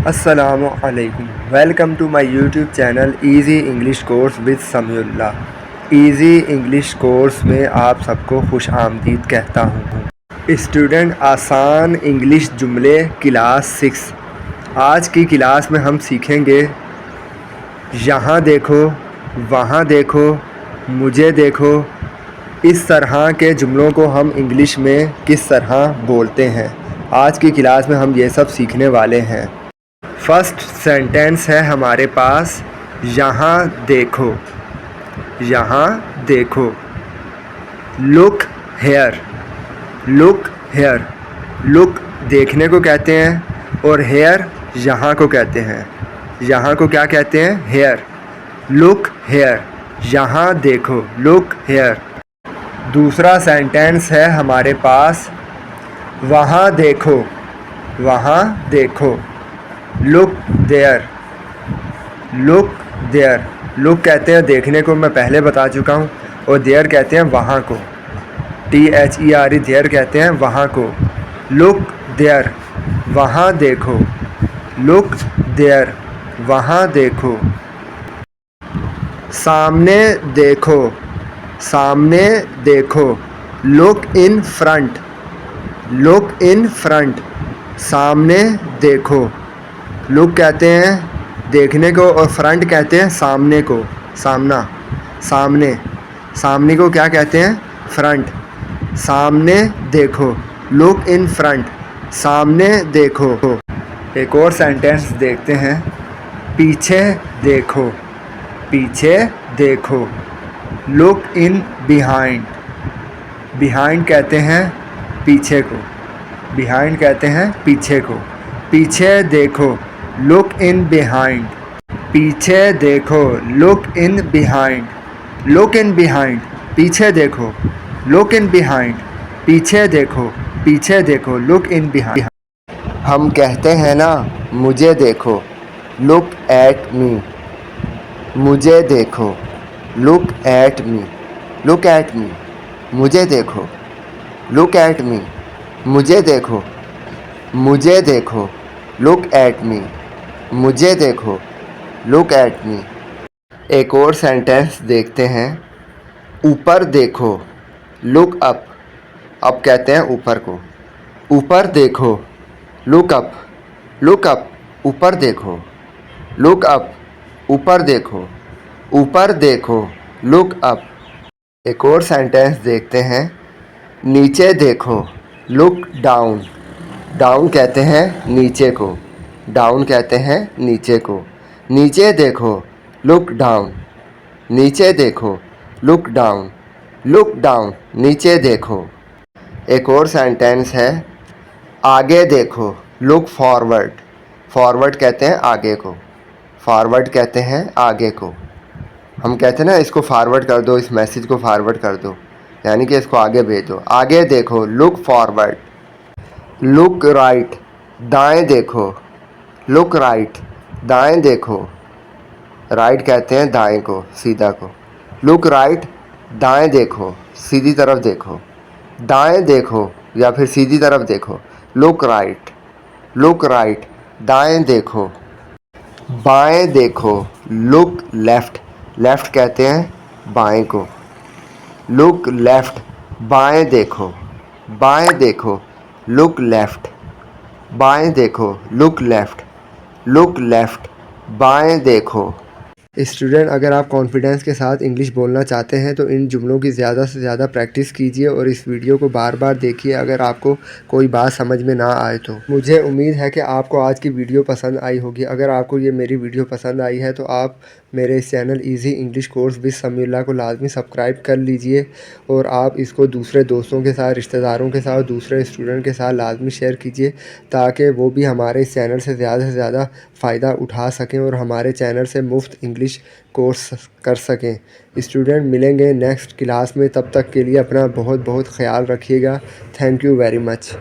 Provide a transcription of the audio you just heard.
अस्सलामु अलैकुम। Welcome to my YouTube channel easy English course with Samiullah. Easy English course में आप सबको खुश आमदीद कहता हूँ। स्टूडेंट, आसान इंग्लिश जुमले क्लास 6। आज की क्लास में हम सीखेंगे यहाँ देखो, वहाँ देखो, मुझे देखो। इस तरह के जुमलों को हम इंग्लिश में किस तरह बोलते हैं, आज की क्लास में हम ये सब सीखने वाले हैं। फर्स्ट सेंटेंस है हमारे पास, यहाँ देखो। यहाँ देखो। Look here. Look here. Look देखने को कहते हैं और हेयर यहाँ को कहते हैं। यहाँ को क्या कहते हैं? हेयर। Look here. यहाँ देखो। Look here. दूसरा सेंटेंस है हमारे पास, वहाँ देखो। वहाँ देखो। Look there. Look there. Look कहते हैं देखने को, मैं पहले बता चुका हूँ, और देयर कहते हैं वहाँ को। THERE देयर कहते हैं वहाँ को। Look there. वहाँ देखो। Look there. वहाँ देखो। सामने देखो। सामने देखो। Look in front. Look in front. सामने देखो। लुक कहते हैं देखने को और फ्रंट कहते हैं सामने को। सामना। सामने। सामने को क्या कहते हैं? फ्रंट। सामने देखो। Look in front. सामने देखो। एक और सेंटेंस देखते हैं, पीछे देखो। पीछे देखो। Look in behind. बिहाइंड कहते हैं पीछे को। बिहाइंड कहते हैं पीछे को। पीछे देखो। Look in behind. पीछे देखो। Look in behind. Look in behind. पीछे देखो। Look in behind. पीछे देखो। पीछे देखो। Look in behind. हम कहते हैं ना, मुझे देखो। Look at me. मुझे देखो। Look at me. Look at me. मुझे देखो। Look at me. मुझे देखो। मुझे देखो। Look at me. मुझे देखो। Look at me. एक और सेंटेंस देखते हैं, ऊपर देखो। Look up. अप कहते हैं ऊपर को। ऊपर देखो। Look up. Look up. ऊपर देखो। Look up. ऊपर देखो। ऊपर देखो। Look up. एक और सेंटेंस देखते हैं, नीचे देखो। Look down. डाउन कहते हैं नीचे को। डाउन कहते हैं नीचे को। नीचे देखो। Look down. नीचे देखो। Look down. Look down. नीचे देखो। एक और सेंटेंस है, आगे देखो। Look forward. फॉरवर्ड कहते हैं आगे को। फॉरवर्ड कहते हैं आगे को। हम कहते हैं ना, इसको फॉरवर्ड कर दो, इस मैसेज को फॉरवर्ड कर दो, यानी कि इसको आगे भेज दो। आगे देखो। Look forward. Look right. दाएं देखो। Look right. दाएं देखो। राइट कहते हैं दाएं को, सीधा को। Look right. दाएं देखो। सीधी तरफ देखो। दाएं देखो या फिर सीधी तरफ देखो। Look right. Look right. दाएं देखो। बाएं देखो। Look left. लेफ़्ट कहते हैं बाएं को। Look left. बाएं देखो। बाएं देखो। Look left. बाएं देखो। Look left. Look left. बाएं देखो। स्टूडेंट, अगर आप कॉन्फिडेंस के साथ इंग्लिश बोलना चाहते हैं तो इन जुमलों की ज़्यादा से ज़्यादा प्रैक्टिस कीजिए और इस वीडियो को बार बार देखिए अगर आपको कोई बात समझ में ना आए तो। मुझे उम्मीद है कि आपको आज की वीडियो पसंद आई होगी। अगर आपको ये मेरी वीडियो पसंद आई है तो आप मेरे इस channel easy English course with Samiullah को लाजमी सब्सक्राइब कर लीजिए और आप इसको दूसरे दोस्तों के साथ, रिश्तेदारों के साथ, दूसरे स्टूडेंट के साथ लाजमी शेयर कीजिए ताकि वो भी हमारे इस चैनल से ज़्यादा फ़ायदा उठा सकें और हमारे चैनल से मुफ्त इंग्लिश कोर्स कर सकें। स्टूडेंट, मिलेंगे नेक्स्ट क्लास में, तब तक के लिए अपना बहुत बहुत ख्याल रखिएगा। Thank you very much.